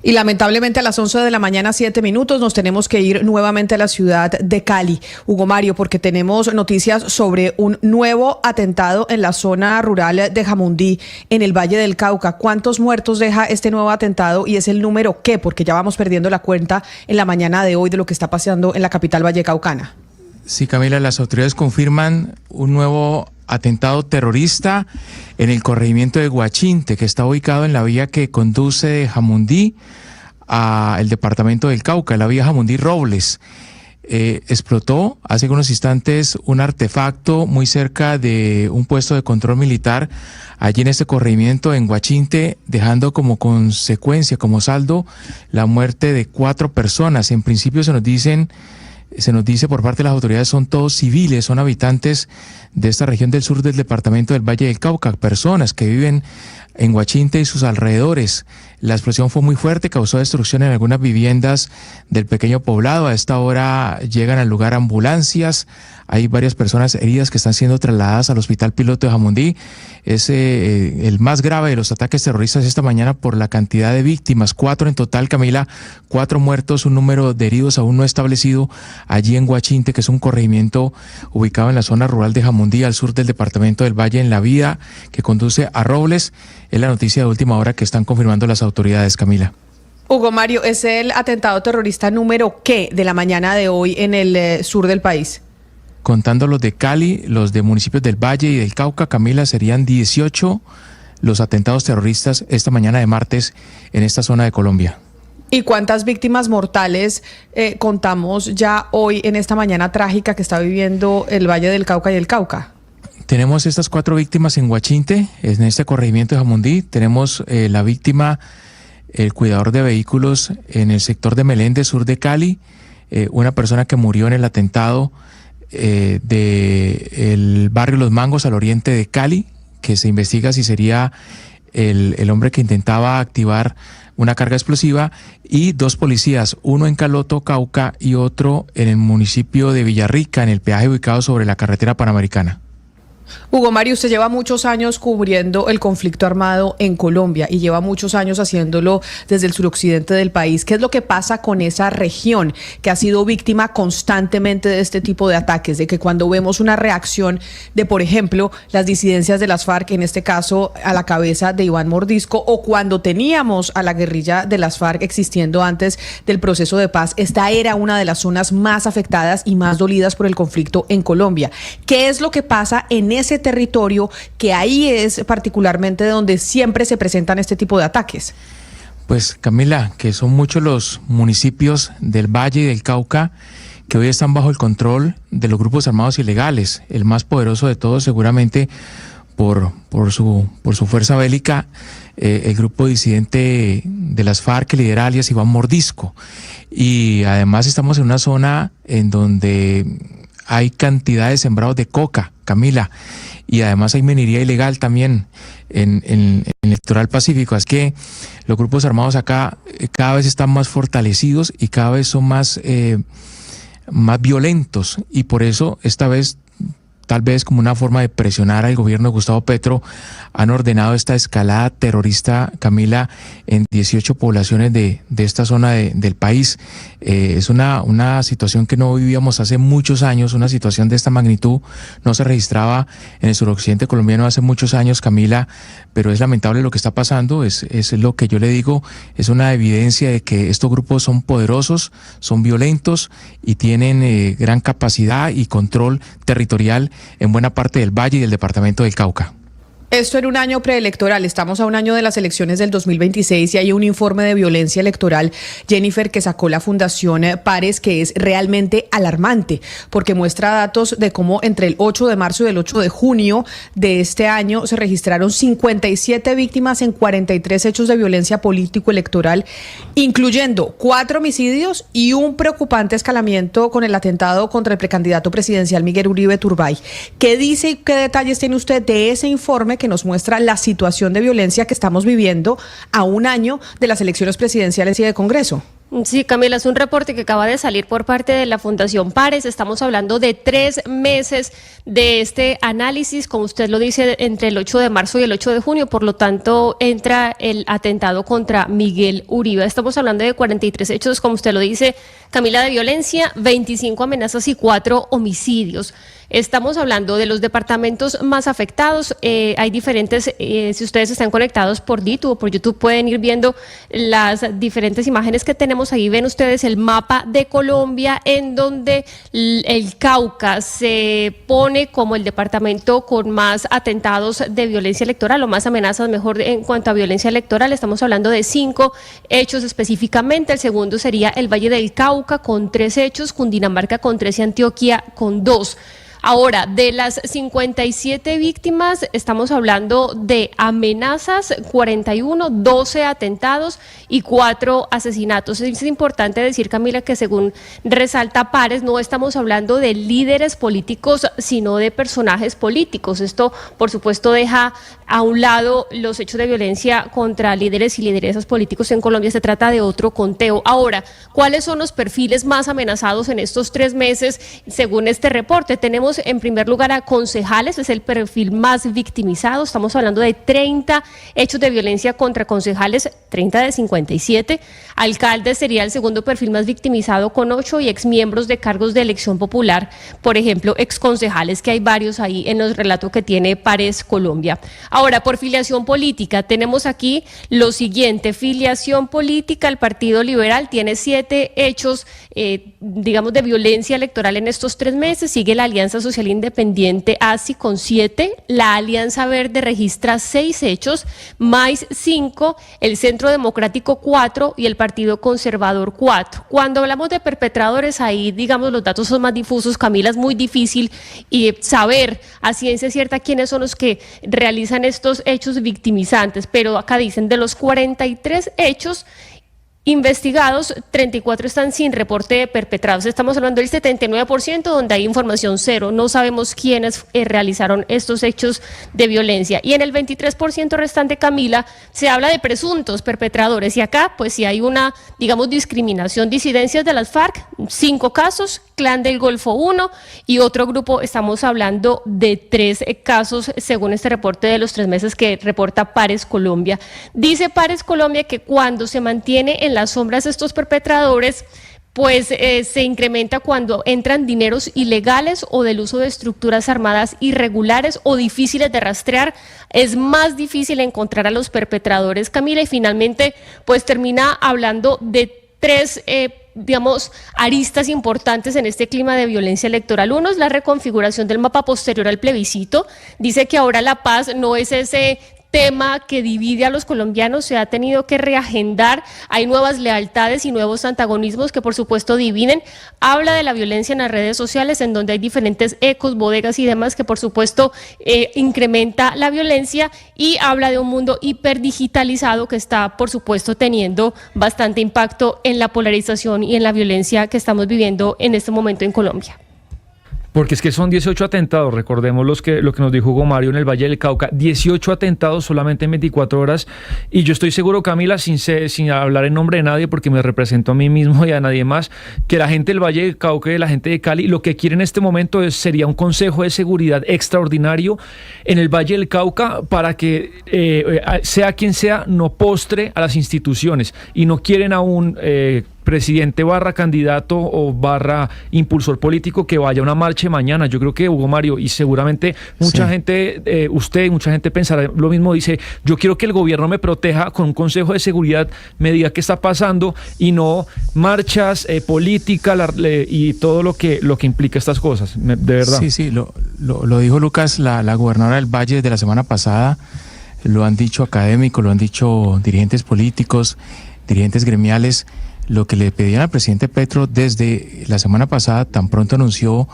Y lamentablemente a las 11 de la mañana, 7 minutos, nos tenemos que ir nuevamente a la ciudad de Cali, Hugo Mario, porque tenemos noticias sobre un nuevo atentado en la zona rural de Jamundí, en el Valle del Cauca. ¿Cuántos muertos deja este nuevo atentado y es el número qué? Porque ya vamos perdiendo la cuenta en la mañana de hoy de lo que está pasando en la capital vallecaucana. Sí, Camila, las autoridades confirman un nuevo atentado terrorista en el corregimiento de Guachinte, que está ubicado en la vía que conduce de Jamundí al departamento del Cauca, la vía Jamundí-Robles. Explotó hace unos instantes un artefacto muy cerca de un puesto de control militar allí en este corregimiento en Guachinte, dejando como consecuencia, como saldo, la muerte de 4 personas. En principio se nos dice por parte de las autoridades son todos civiles, son habitantes de esta región del sur del departamento del Valle del Cauca, personas que viven en Guachinte y sus alrededores. La explosión fue muy fuerte, causó destrucción en algunas viviendas del pequeño poblado. A esta hora llegan al lugar ambulancias. Hay varias personas heridas que están siendo trasladadas al Hospital Piloto de Jamundí. Es el más grave de los ataques terroristas esta mañana por la cantidad de víctimas. 4 en total, Camila, 4 muertos, un número de heridos aún no establecido allí en Guachinte, que es un corregimiento ubicado en la zona rural de Jamundí, al sur del departamento del Valle, en la vía que conduce a Robles. Es la noticia de última hora que están confirmando las autoridades, Camila. Hugo Mario, ¿es el atentado terrorista número qué de la mañana de hoy en el sur del país? Contando los de Cali, los de municipios del Valle y del Cauca, Camila, serían 18 los atentados terroristas esta mañana de martes en esta zona de Colombia. ¿Y cuántas víctimas mortales contamos ya hoy en esta mañana trágica que está viviendo el Valle del Cauca y el Cauca? Tenemos estas 4 víctimas en Guachinte, en este corregimiento de Jamundí. Tenemos la víctima, el cuidador de vehículos en el sector de Meléndez, sur de Cali, una persona que murió en el atentado del barrio Los Mangos al oriente de Cali, que se investiga si sería el hombre que intentaba activar una carga explosiva, y 2 policías, uno en Caloto, Cauca, y otro en el municipio de Villarrica, en el peaje ubicado sobre la carretera panamericana. Hugo Mario, usted lleva muchos años cubriendo el conflicto armado en Colombia y lleva muchos años haciéndolo desde el suroccidente del país. ¿Qué es lo que pasa con esa región que ha sido víctima constantemente de este tipo de ataques? De que cuando vemos una reacción de, por ejemplo, las disidencias de las FARC, en este caso a la cabeza de Iván Mordisco, o cuando teníamos a la guerrilla de las FARC existiendo antes del proceso de paz, esta era una de las zonas más afectadas y más dolidas por el conflicto en Colombia. ¿Qué es lo que pasa en ese territorio que ahí es particularmente donde siempre se presentan este tipo de ataques? Pues, Camila, que son muchos los municipios del Valle y del Cauca que hoy están bajo el control de los grupos armados ilegales. El más poderoso de todos, seguramente por su fuerza bélica, el grupo disidente de las FARC, que lidera alias Iván Mordisco. Y además estamos en una zona en donde hay cantidad de sembrados de coca, Camila, y además hay minería ilegal también en el litoral pacífico. Es que los grupos armados acá cada vez están más fortalecidos y cada vez son más violentos, y por eso esta vez, tal vez como una forma de presionar al gobierno de Gustavo Petro, han ordenado esta escalada terrorista, Camila, en 18 poblaciones de esta zona del país. Es una situación que no vivíamos hace muchos años, una situación de esta magnitud no se registraba en el suroccidente colombiano hace muchos años, Camila, pero es lamentable lo que está pasando. Es lo que yo le digo, es una evidencia de que estos grupos son poderosos, son violentos y tienen gran capacidad y control territorial en buena parte del Valle y del departamento del Cauca. Esto en un año preelectoral, estamos a un año de las elecciones del 2026 y hay un informe de violencia electoral, Jennifer, que sacó la Fundación Pares, que es realmente alarmante porque muestra datos de cómo entre el 8 de marzo y el 8 de junio de este año se registraron 57 víctimas en 43 hechos de violencia político-electoral, incluyendo 4 homicidios y un preocupante escalamiento con el atentado contra el precandidato presidencial Miguel Uribe Turbay. ¿Qué dice y qué detalles tiene usted de ese informe que nos muestra la situación de violencia que estamos viviendo a un año de las elecciones presidenciales y de Congreso? Sí, Camila, es un reporte que acaba de salir por parte de la Fundación Pares. Estamos hablando de 3 meses de este análisis, como usted lo dice, entre el 8 de marzo y el 8 de junio. Por lo tanto, entra el atentado contra Miguel Uribe. Estamos hablando de 43 hechos, como usted lo dice, Camila, de violencia, 25 amenazas y 4 homicidios. Estamos hablando de los departamentos más afectados. Hay diferentes, si ustedes están conectados por DITU o por YouTube, pueden ir viendo las diferentes imágenes que tenemos. Ahí ven ustedes el mapa de Colombia, en donde el Cauca se pone como el departamento con más atentados de violencia electoral, o más amenazas, mejor, en cuanto a violencia electoral. Estamos hablando de 5 hechos específicamente. El segundo sería el Valle del Cauca, con 3 hechos, Cundinamarca con 3 y Antioquia con 2. Ahora, de las 57 víctimas, estamos hablando de amenazas, 41, 12 atentados y 4 asesinatos. Es importante decir, Camila, que según resalta Pares, no estamos hablando de líderes políticos, sino de personajes políticos. Esto, por supuesto, deja a un lado los hechos de violencia contra líderes y lideresas políticos en Colombia. Se trata de otro conteo. Ahora, ¿cuáles son los perfiles más amenazados en estos 3 meses? Según este reporte, tenemos en primer lugar a concejales, es el perfil más victimizado. Estamos hablando de 30 hechos de violencia contra concejales, 30 de 57. Alcaldes sería el segundo perfil más victimizado, con 8, y exmiembros de cargos de elección popular, por ejemplo, exconcejales, que hay varios ahí en los relatos que tiene Pares Colombia. Ahora, por filiación política, tenemos aquí lo siguiente: filiación política, el Partido Liberal tiene 7 hechos, digamos, de violencia electoral en estos 3 meses. Sigue la Alianza Social Independiente, ASI, con 7, la Alianza Verde registra 6 hechos, MAIS 5, el Centro Democrático 4 y el Partido Conservador 4. Cuando hablamos de perpetradores, ahí, digamos, los datos son más difusos, Camila, es muy difícil saber a ciencia cierta quiénes son los que realizan estos hechos victimizantes, pero acá dicen, de los 43 hechos investigados, 34 están sin reporte de perpetrados. Estamos hablando del 79%, donde hay información cero. No sabemos quiénes realizaron estos hechos de violencia. Y en el 23% restante, Camila, se habla de presuntos perpetradores. Y acá, pues, sí hay una, digamos, discriminación. Disidencias de las FARC, 5 casos, Clan del Golfo 1 y otro grupo. Estamos hablando de 3 casos, según este reporte de los 3 meses que reporta Pares Colombia. Dice Pares Colombia que cuando se mantiene en las sombras estos perpetradores, pues se incrementa cuando entran dineros ilegales o del uso de estructuras armadas irregulares o difíciles de rastrear. Es más difícil encontrar a los perpetradores, Camila, y finalmente pues termina hablando de 3 digamos, aristas importantes en este clima de violencia electoral. Uno es la reconfiguración del mapa posterior al plebiscito. Dice que ahora la paz no es ese tema que divide a los colombianos, se ha tenido que reagendar, hay nuevas lealtades y nuevos antagonismos que por supuesto dividen. Habla de la violencia en las redes sociales, en donde hay diferentes ecos, bodegas y demás, que por supuesto incrementa la violencia, y habla de un mundo hiperdigitalizado que está por supuesto teniendo bastante impacto en la polarización y en la violencia que estamos viviendo en este momento en Colombia. Porque es que son 18 atentados, recordemos lo que nos dijo Hugo Mario en el Valle del Cauca, 18 atentados solamente en 24 horas, y yo estoy seguro, Camila, sin hablar en nombre de nadie, porque me represento a mí mismo y a nadie más, que la gente del Valle del Cauca y la gente de Cali, lo que quiere en este momento sería un consejo de seguridad extraordinario en el Valle del Cauca, para que sea quien sea, no postre a las instituciones, y no quieren a un presidente / candidato o / impulsor político que vaya a una marcha mañana. Yo creo que Hugo Mario, y seguramente mucha gente, usted y mucha gente pensará lo mismo, dice: yo quiero que el gobierno me proteja con un consejo de seguridad, me diga qué está pasando, y no marchas, política y todo lo que implica estas cosas, de verdad. Sí, lo dijo Lucas, la gobernadora del Valle desde la semana pasada, lo han dicho académicos, lo han dicho dirigentes políticos, dirigentes gremiales. Lo que le pedían al presidente Petro desde la semana pasada, tan pronto anunció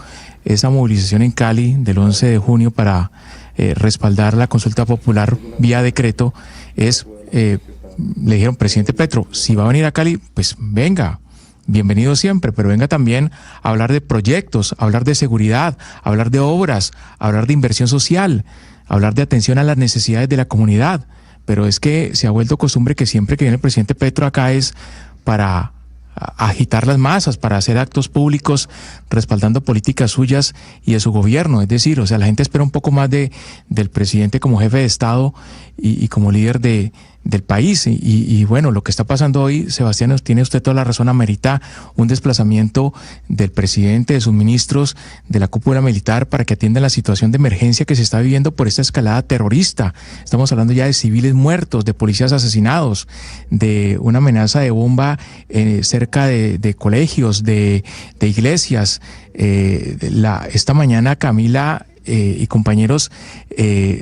esa movilización en Cali del 11 de junio para respaldar la consulta popular vía decreto, le dijeron: presidente Petro, si va a venir a Cali, pues venga, bienvenido siempre, pero venga también a hablar de proyectos, a hablar de seguridad, a hablar de obras, a hablar de inversión social, a hablar de atención a las necesidades de la comunidad. Pero es que se ha vuelto costumbre que siempre que viene el presidente Petro acá es para agitar las masas, para hacer actos públicos respaldando políticas suyas y de su gobierno. Es decir, o sea, la gente espera un poco más del presidente como jefe de Estado y como líder del país. Y bueno, lo que está pasando hoy, Sebastián, tiene usted toda la razón, amerita un desplazamiento del presidente, de sus ministros, de la cúpula militar, para que atiendan la situación de emergencia que se está viviendo por esta escalada terrorista. Estamos hablando ya de civiles muertos, de policías asesinados, de una amenaza de bomba cerca de colegios, de iglesias. Esta mañana, Camila y compañeros,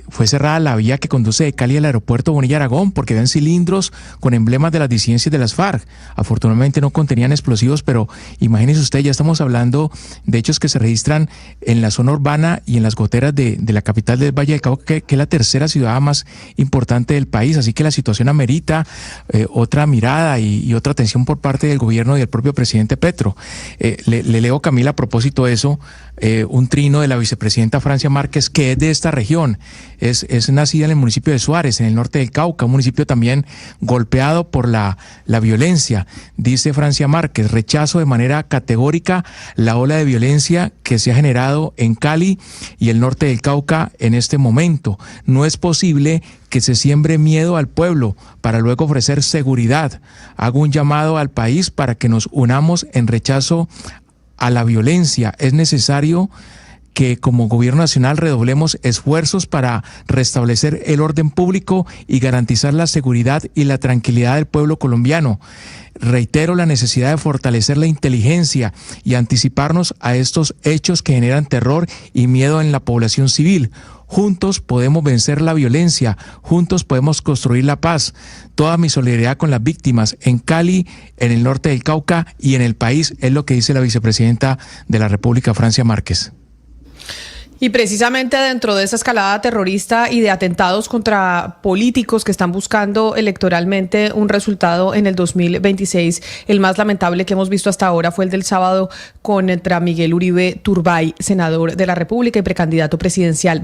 fue cerrada la vía que conduce de Cali al aeropuerto Bonilla Aragón porque ven cilindros con emblemas de las disidencias de las FARC. Afortunadamente no contenían explosivos, pero imagínense usted, ya estamos hablando de hechos que se registran en la zona urbana y en las goteras de la capital del Valle del Cauca, que es la tercera ciudad más importante del país. Así que la situación amerita otra mirada y otra atención por parte del gobierno y del propio presidente Petro. Le leo, Camila, a propósito de eso, un trino de la vicepresidenta Francia Márquez, que es de esta región, es nacida en el municipio de Suárez, en el norte del Cauca, un municipio también golpeado por la violencia. Dice Francia Márquez: rechazo de manera categórica la ola de violencia que se ha generado en Cali y el norte del Cauca en este momento. No es posible que se siembre miedo al pueblo para luego ofrecer seguridad. Hago un llamado al país para que nos unamos en rechazo a la violencia. Es necesario que como gobierno nacional redoblemos esfuerzos para restablecer el orden público y garantizar la seguridad y la tranquilidad del pueblo colombiano. Reitero la necesidad de fortalecer la inteligencia y anticiparnos a estos hechos que generan terror y miedo en la población civil. Juntos podemos vencer la violencia, juntos podemos construir la paz. Toda mi solidaridad con las víctimas en Cali, en el norte del Cauca y en el país, es lo que dice la vicepresidenta de la República, Francia Márquez. Y precisamente dentro de esa escalada terrorista y de atentados contra políticos que están buscando electoralmente un resultado en el 2026, el más lamentable que hemos visto hasta ahora fue el del sábado contra Miguel Uribe Turbay, senador de la República y precandidato presidencial.